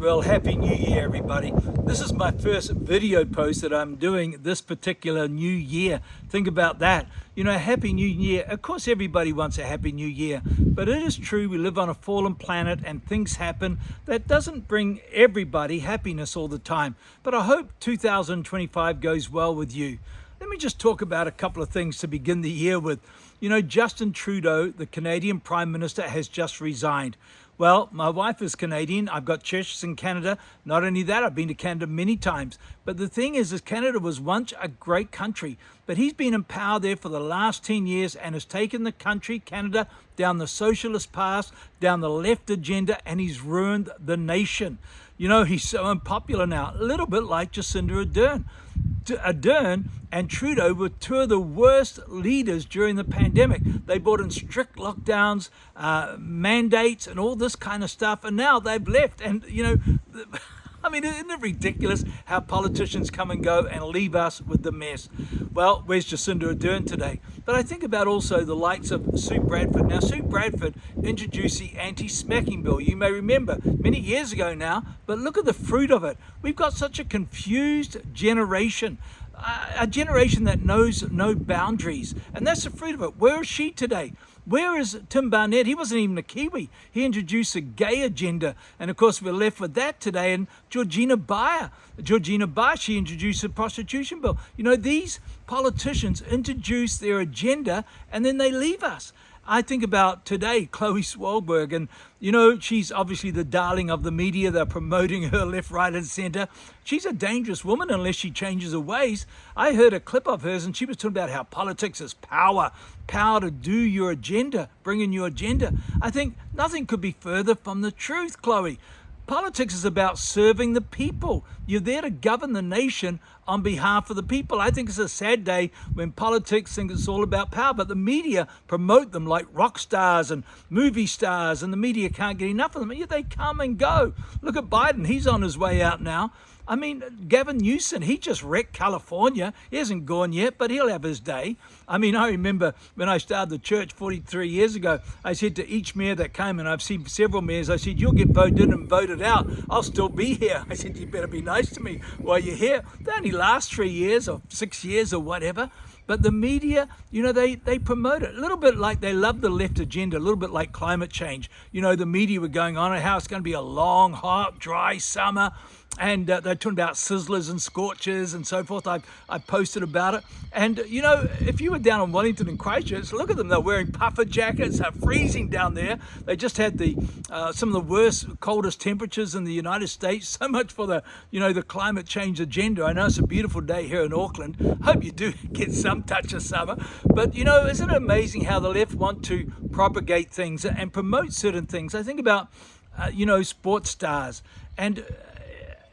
Well, Happy New Year, everybody. This is my first video post that I'm doing this particular new year. Think about that. You know, Happy New Year. Of course, everybody wants a Happy New Year. But it is true, we live on a fallen planet and things happen that doesn't bring everybody happiness all the time. But I hope 2025 goes well with you. Let me just talk about a couple of things to begin the year with. You know, Justin Trudeau, the Canadian Prime Minister, has just resigned. Well, my wife is Canadian. I've got churches in Canada. Not only that, I've been to Canada many times. But the thing is Canada was once a great country. But he's been in power there for the last 10 years and has taken the country, Canada, down the socialist path, down the left agenda, and he's ruined the nation. You know, he's so unpopular now, a little bit like Jacinda Ardern. Ardern and Trudeau were two of the worst leaders during the pandemic. They brought in strict lockdowns, mandates, and all this kind of stuff, and now they've left. And, you know, I mean, isn't it ridiculous how politicians come and go and leave us with the mess? Well, where's Jacinda Ardern today? But I think about also the likes of Sue Bradford. Now, Sue Bradford introduced the anti-smacking bill. You may remember many years ago now, but look at the fruit of it. We've got such a confused generation. A generation that knows no boundaries, and that's the fruit of it. Where is she today? Where is Tim Barnett? He wasn't even a Kiwi. He introduced a gay agenda, and of course we're left with that today. And Georgina Beyer, she introduced a prostitution bill. You know, these politicians introduce their agenda and then they leave us. I think about today, Chloe Swartberg, and you know, she's obviously the darling of the media. They're promoting her left, right, and center. She's a dangerous woman unless she changes her ways. I heard a clip of hers and she was talking about how politics is power to do your agenda, bring in your agenda. I think nothing could be further from the truth, Chloe. Politics is about serving the people. You're there to govern the nation on behalf of the people. I think it's a sad day when politics think it's all about power, but the media promote them like rock stars and movie stars, and the media can't get enough of them. Yet they come and go. Look at Biden. He's on his way out now. I mean, Gavin Newsom, he just wrecked California. He hasn't gone yet, but he'll have his day. I mean, I remember when I started the church 43 years ago, I said to each mayor that came, and I've seen several mayors, I said, you'll get voted in and voted out. I'll still be here. I said, you better be nice to me while you're here. They only last 3 years or 6 years or whatever. But the media, you know, they promote it. A little bit like they love the left agenda, a little bit like climate change. You know, the media were going on how it's going to be a long, hot, dry summer. And they're talking about sizzlers and scorchers and so forth. I posted about it. And, you know, if you were down in Wellington and Christchurch, look at them. They're wearing puffer jackets. They're freezing down there. They just had some of the worst, coldest temperatures in the United States. So much for the, you know, the climate change agenda. I know it's a beautiful day here in Auckland. Hope you do get some touch of summer. But, you know, isn't it amazing how the left want to propagate things and promote certain things? I think about, you know, sports stars. And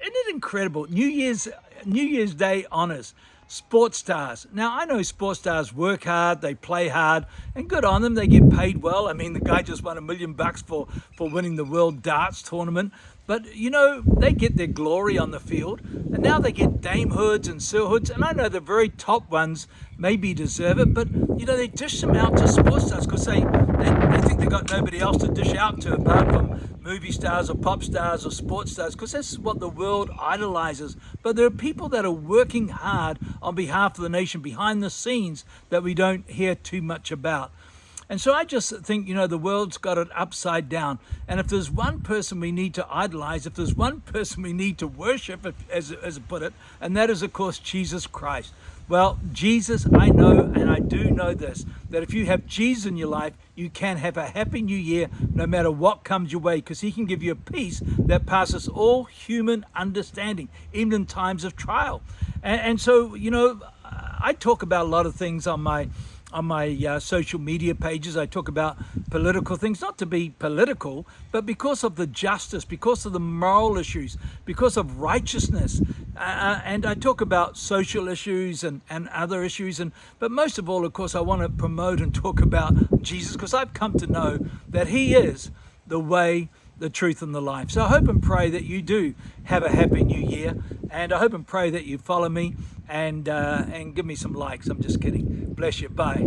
isn't it incredible? New Year's Day honors, sports stars. Now, I know sports stars work hard, they play hard, and good on them, they get paid well. I mean, the guy just won $1 million for winning the World Darts Tournament. But, you know, they get their glory on the field, and now they get damehoods and sirhoods, and I know the very top ones maybe deserve it, but, you know, they dish them out to sports stars because they think they've got nobody else to dish out to apart from movie stars or pop stars or sports stars, because that's what the world idolizes. But there are people that are working hard on behalf of the nation behind the scenes that we don't hear too much about. And so I just think, you know, the world's got it upside down. And if there's one person we need to idolize, if there's one person we need to worship, as I put it, and that is, of course, Jesus Christ. Well, Jesus, I know, and I do know this, that if you have Jesus in your life, you can have a happy new year no matter what comes your way, because he can give you a peace that passes all human understanding, even in times of trial. And so, you know, I talk about a lot of things on my social media pages. I talk about political things, not to be political, but because of the justice, because of the moral issues, because of righteousness. And I talk about social issues and other issues. But most of all, of course, I want to promote and talk about Jesus, because I've come to know that he is the way, the truth, and the life. So I hope and pray that you do have a happy new year. And I hope and pray that you follow me and give me some likes. I'm just kidding. Bless you. Bye.